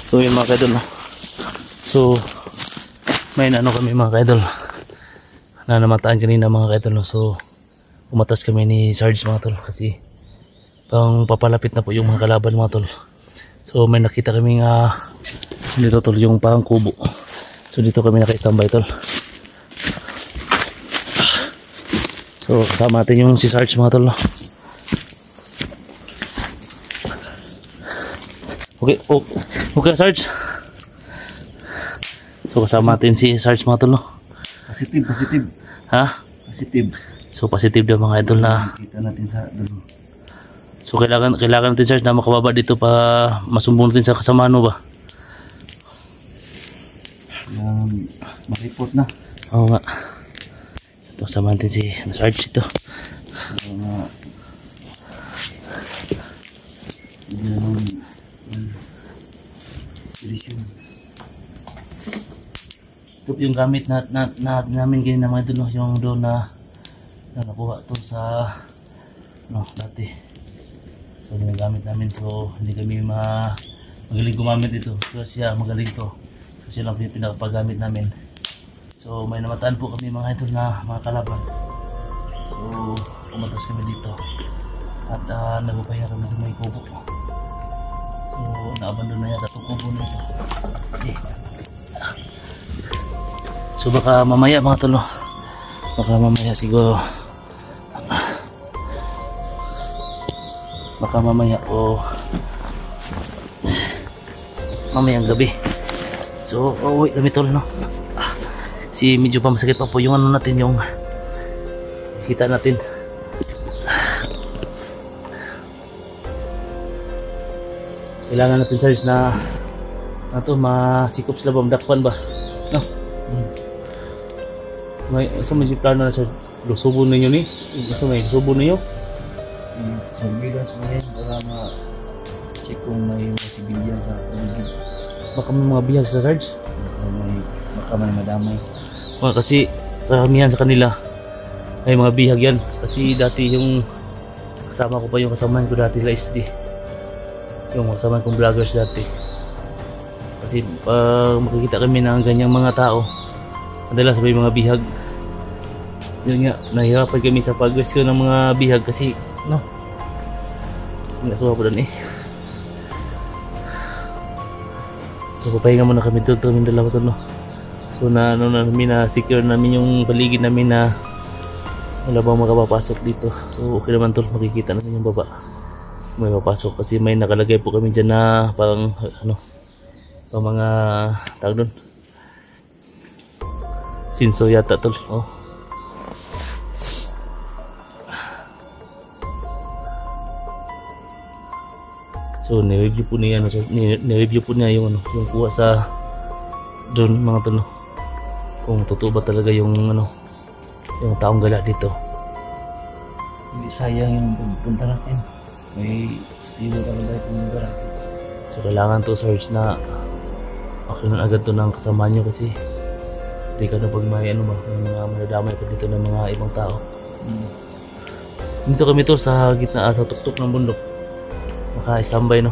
So yun mga kaidol, no? So may ano kami mga kaidol na namataan kanina mga kaidol, no? So umatas kami ni Sarge mga tol kasi pang papalapit na po yung mga kalaban mga tol. So may nakita kami dito tol, yung parang kubo. So dito kami naka-standby tol. So kasama natin yung si Sarge mga tol, no? Okay Sarge. So kasama natin si Sarge mga tol, no? Positive. Ha? Positive. So positive daw mga idol na kita natin sa dulo. so kailangan natin Sarge na makababa dito pa masumbong natin sa kasama mo ba? Ma-report na. Oo nga. Ito kasama natin si Sarge ito. Ito yung gamit namin ganyan na mga idol, yung doon na nakuha to sa dati. So yung gamit namin, so hindi kami magaling gumamit ito. So siya magaling to. So siya lang yung pinakapagamit namin. So may namataan po kami mga idol na mga kalaban. So umatas kami dito at nagpapahira kami sa may kubo. So naabandon na yata itong kubo na ito. Okay. So baka mamaya mga tol, baka mamaya siguro, baka mamaya o mamayang gabi. So uuwi kami tol, no? Si medyo pa masakit pa po yung ano natin, yung kita natin. Kailangan natin Sarge na masikop sila ba, dakpan ba, no? May plano na sa lusubon ninyo ni? May lusubon ninyo? Sa bilas mo yun para ma-check kung may sibilyan sa paligid. Baka may mga bihag sa Sarge? Baka may madamay. Kasi karamihan sa kanila ay mga bihag yan. Kasi dati yung kasama ko pa, yung kasamahan ko dati la SD, yung kasamahan kong vloggers dati. Kasi pag makikita kami ng ganyang mga tao, madalas may mga bihag. Yun nga, nahihirapan kami sa pag-rescue ng mga bihag kasi nasuha po doon eh. So papahinga muna kami doon, kaming dalawa doon, no? So na-secure namin yung paligid namin na wala bang makapapasok dito. So okay naman tol, makikita natin yung baba may papasok kasi may nakalagay po kami dyan na parang pang mga tawag doon, sinso yata tol. So ni-review po niya yung yung kuha sa doon mga tol, kung totoo ba talaga yung yung taong gala dito. Hindi sayang yung punta natin. May stilo talaga itong lugar. So kailangan to Sarge na makinan agad to ng kasama nyo kasi hindi ka na pag may mga madadamay pa dito ng mga ibang tao. Dito kami to sa gitna sa tuktok ng bundok, naka-standby, no?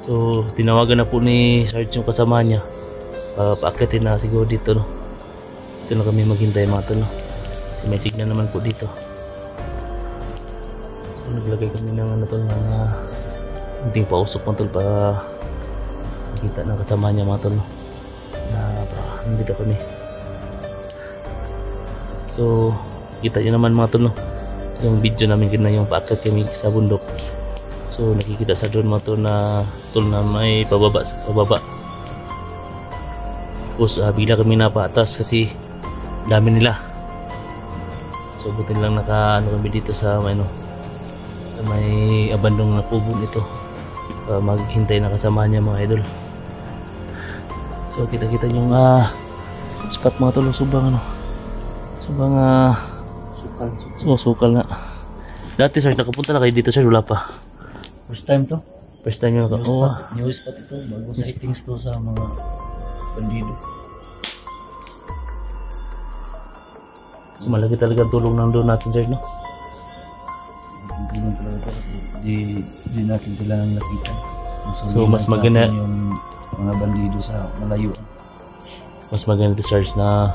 So tinawagan na po ni Sarge yung kasama niya, paakitin na siguro dito, no? Dito na kami maghintay mga tol, no? Kasi may signal naman po dito. So naglagay kami ng tol, mga hindi pausok mga tol para makita ng kasama niya mga tol, no? Na nandito kami. So kita nyo naman mga tol, no? Yung video namin kina yung paakyat kami sa bundok. So nakikita sa drone mga tol na may pababa. Tapos bigla kami napaatas kasi dami nila. So buti lang kami dito sa may abandong na kubo nito para maghintay na kasama niya mga idol. So kita yung spot mga tol, subang sukal nga. Dati Sarge, nakapunta na kayo dito Sarge? Wala pa. First time to? First time nyo New spot ito. Bagong sightings to sa mga bandido. So, malaki talaga tulong ng doon natin Sarge, no? Tulong talaga ito kasi di natin sila nakita. So mas maganda yung mga bandido sa malayo. Mas maganda search na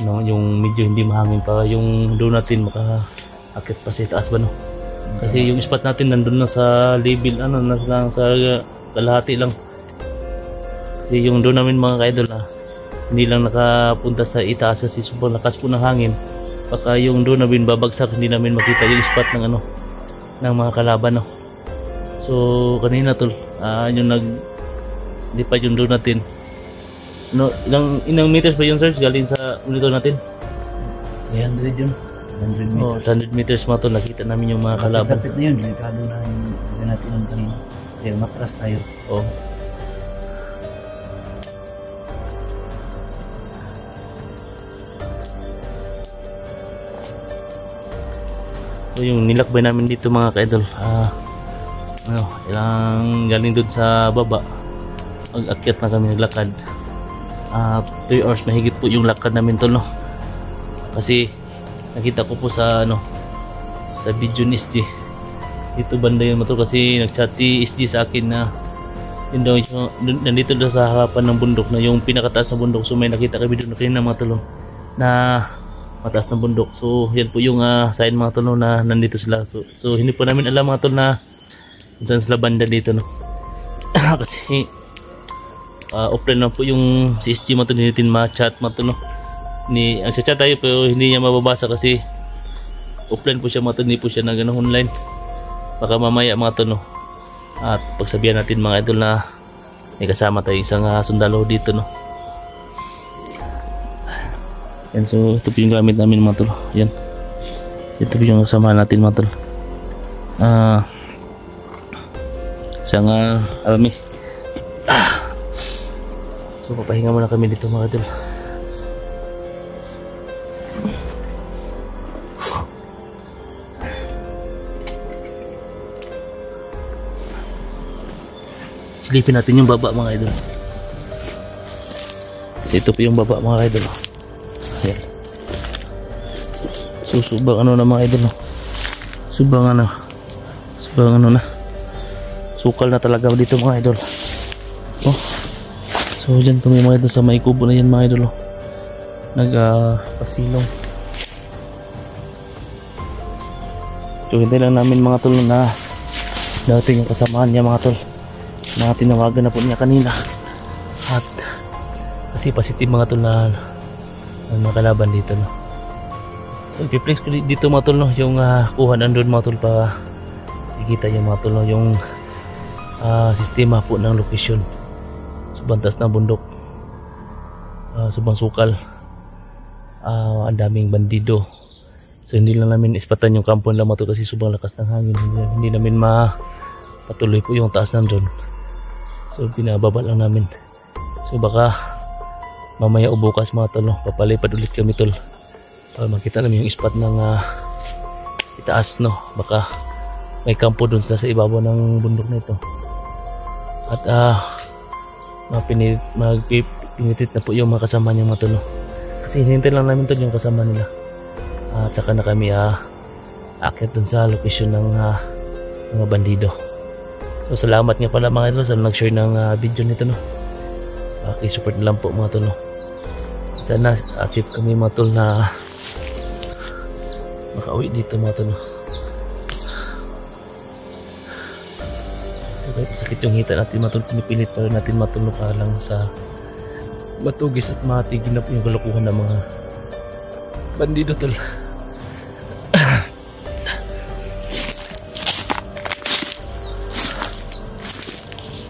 no, yung medyo hindi mahangin pa yung doon natin makaakit pa sa taas ba no. Kasi yung spot natin nandun na sa level ano na lang sa kalahati lang. Kasi yung doon namin mga ka-idol hindi lang nakapunta sa itaas kasi sobrang lakas po ng hangin. Baka yung doon namin babagsak hindi namin makita yung spot ng ano ng mga kalaban no. So kanina tol yung lipad yung doon natin. No, ilang meters ba yung search galing sa monitor natin? 300 yun. 100 meters. Oh, 100 meters mga tol, nakita namin yung mga kalaban. Kapit na yun, delikado na yung natin ang kanina. Kaya matras tayo. Oh. So yung nilakbay namin dito mga ka-idol, ilang galing doon sa baba, mag-akyat na kami naglakad. 3 hours mahigit po yung lakad namin tol no. Kasi nakita ko po sa sa video ni SG dito banda yun tol, kasi nagchat si SG sa akin na yun daw nandito daw sa harapan ng bundok na yung pinakataas na bundok. So may nakita kami doon kanina mga tol na mataas na bundok. So yan po yung sign mga tol na nandito sila. So hindi po namin alam mga tol na saan sila banda dito no. Kasi offline na po yung si SG mga tol, hindi natin ma-chat mga tol no. Ang chat tayo pero hindi niya mababasa kasi offline po siya mga tol, hindi po siya na online. Baka mamaya mga tol no, at pagsabihan natin mga idol na may kasama tayo isang sundalo dito no. Yan, so ito po yung gamit namin mga tol. Yan, ito po yung kasama natin mga tol. Isang army. So papahinga muna kami dito mga idol. Silipin natin yung baba mga idol. So ito po yung baba mga idol. Ayan. So subang na mga idol. Subang na. Sukal na talaga dito mga idol. Oh. So dyan kami mga idol sa may kubo na yan mga idol. Pasilong. So hintay lang namin mga tol na dating yung kasamahan niya mga tol. Na tinawagan na po niya kanina. At kasi positive mga tol na nakalaban dito no. So i-flex ko dito mga tol no, yung kuha nandun mga tol pa ikita yung mga tol no, yung sistema po ng location. Subantas na bundok, subang sukal, ang daming bandido. So hindi lang namin ispatan yung kampo lang mga tol kasi subang lakas ng hangin. Hindi namin patuloy po yung taas nandun. So pinababa lang namin. So baka mamaya o bukas mga tol no, papalipad ulit kami tol para makita namin yung spot ng itaas no. Baka may kampo dun sa ibabaw ng bundok na ito. At pinitit na po yung mga kasama niya mga tol no. Kasi hinintay lang namin tol yung kasama nila. At saka na kami aakyat dun sa location ng mga bandido. So salamat nga pala mga idol sa nag-share ng video nito no. Support na lang po mga tol no. Sana asip kami mga tol na makauwi dito mga tol no. Okay, sakit yung hita natin mga tol, pinipilit pa rin natin mga tol no, para lang sa matugis at matigil na po yung kalokohan ng mga bandido tol.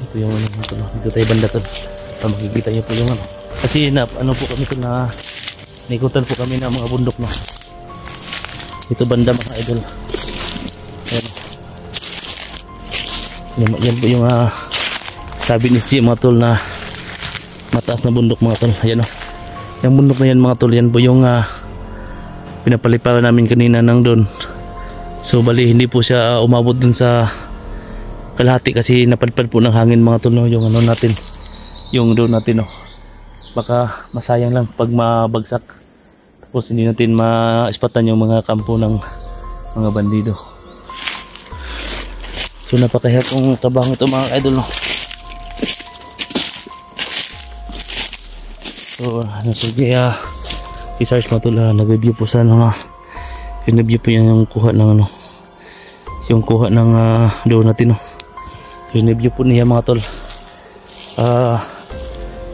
Ito yung dito tayo banda tol, makikita nyo po yung kasi po kami tol na naikutan po kami ng mga bundok no. Ito banda mga idol. Yan po yung sabi ni SG mga tol na mataas na bundok mga tol. Ayan o, yung bundok na yan mga tol, yan po yung pinapaliparan namin kanina ng doon. So bali hindi po siya umabot dun sa kalahati kasi napadpad po ng hangin mga tol no, yung natin, yung doon natin no. Baka masayang lang pag mabagsak tapos hindi natin ma-spatan yung mga kampo ng mga bandido. So napakahirap kong trabaho ito mga idol no. So ano sige research mga tol, nag-review po sa ano, in-review po yan yung kuha ng ano, yung kuha ng doon natin, no. In-review po niya mga tol.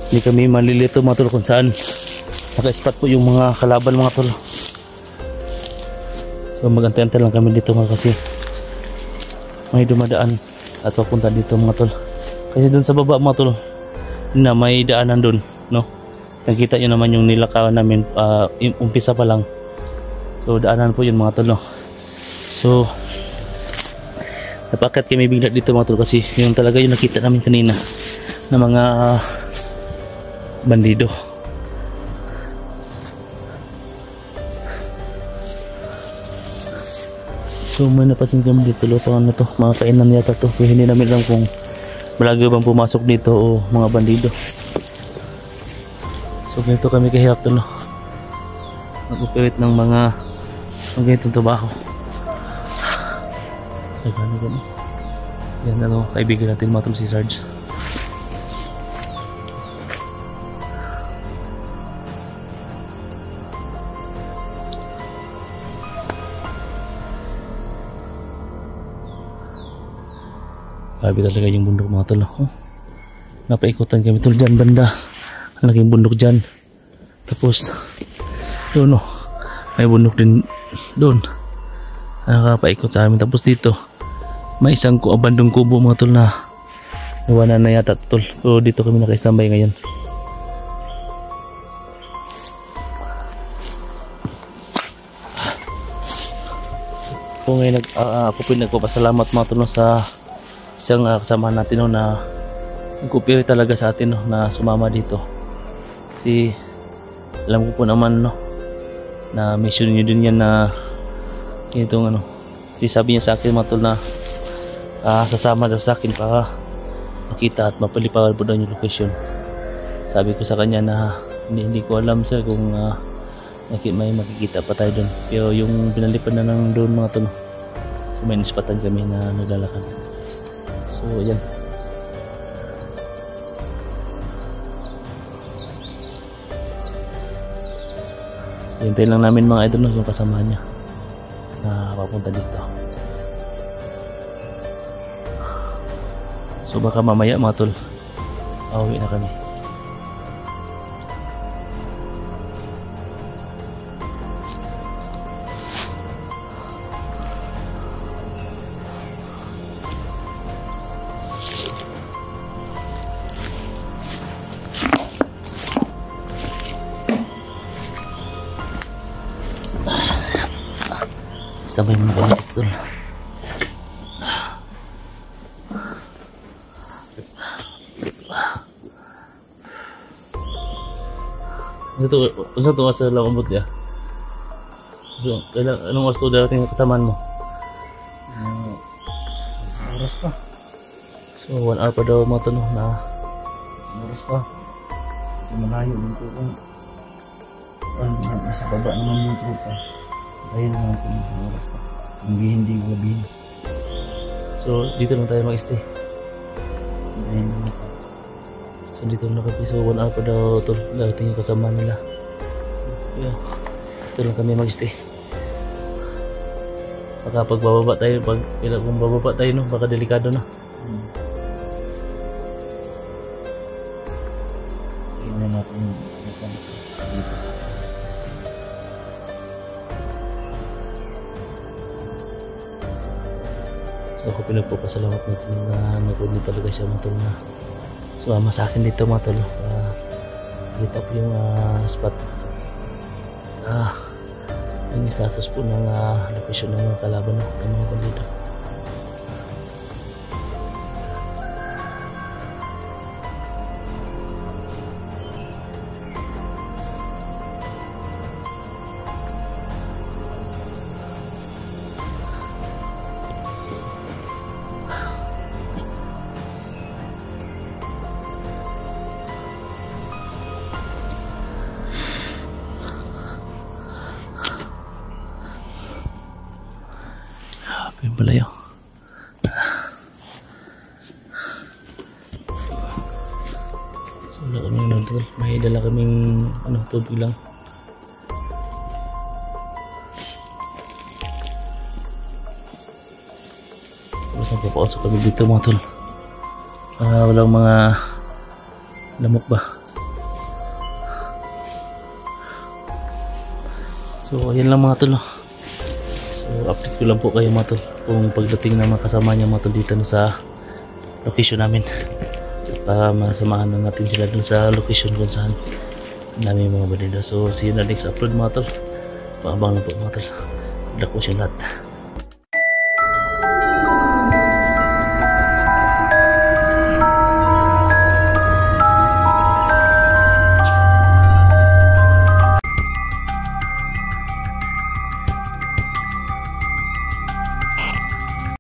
Hindi kami malilito mga tol kung saan naka-spot po yung mga kalaban mga tol. So mag-antay-antay lang kami dito mga, kasi may dumadaan at papunta dito mga tol. Kasi doon sa baba mga tol na may daanan doon, no. Nakita nyo naman yung nilakawan namin umpisa pa lang. So daanan po yun mga tol, no. So napakat kami bigla dito mga tol, kasi yung talaga yung nakita namin kanina na mga bandido. So may napansin kami dito, ano to, mga kainan yata to, pero hindi namin alam kung malaga bang pumasok dito o mga bandido. So ganito kami kahirap to, no. Nag-operate ng mga ganitong trabaho. Gano'n. Yan ano, kaibigan natin mga tol, si Sarge. Grabe talaga yung bundok mga tol. Napaikutan kami tol dyan banda. Ang laking bundok dyan. Tapos doon, may bundok din doon. Nakapaikot sa amin. Tapos dito may isang abandong kubo mga tol na nawanan na yata tol. So dito kami naka-standby ngayon. So ngayon ako po nagpapasalamat mga tol, no, sa isang kasama natin, no, na nagkupiyo talaga sa atin, no, na sumama dito. Kasi alam ko po naman, no, na mission nyo din yan na itong ano. Kasi sabi niya sa akin mga tol na sasama daw sa akin para makita at mapalipawan po daw yung location. Sabi ko sa kanya na hindi ko alam sir kung may makikita pa tayo doon. Pero yung pinalipan na ng doon mga tol, so may nispatan kami na naglalakad. So yan. Hintayin lang namin mga idol, no, yung kasama niya na papunta dito. So baka mamaya mga tol, pauwi na kami. Sabay mo na kami tol. Unsa to sa lakabot ya? So, anong oras to darating kasamaan mo? Oras pa. So 1 hour pa daw mga tol, na Oras pa. Malayo dito kung nasa baba naman yung trupa. Tayo naman kung oras pa. Hindi gabihin. So dito lang tayo mag-stay. Ayun naman pa. So dito na kami. So 1 hour pa daw tol, darating yung kasama nila. Yeah. Dito lang kami mag-stay. Baka pag bababa tayo, kung bababa tayo, no, baka delikado na. Tingnan natin yung dito. So ako pinagpapasalamat natin na nagpunta talaga siya mga tol na sumama sa akin dito mga tol. Kita po yung spot, yung status po ng location ng mga kalaban, no, ng mga bandido. Yung balayo. So Wala kaming ano tol. May dala kaming ano, tubig lang. Tapos magpapausok kami dito mga tol. Walang mga lamok ba. So ayan lang mga tol. So update ko lang po kayo mga tol kung pagdating ng mga kasama niya mga tol dito sa location namin, para masamahan na natin sila dun sa location kung saan namin mga bandido. So see you na next upload mga tol. Paabang lang po mga tol. Good luck po sa lahat.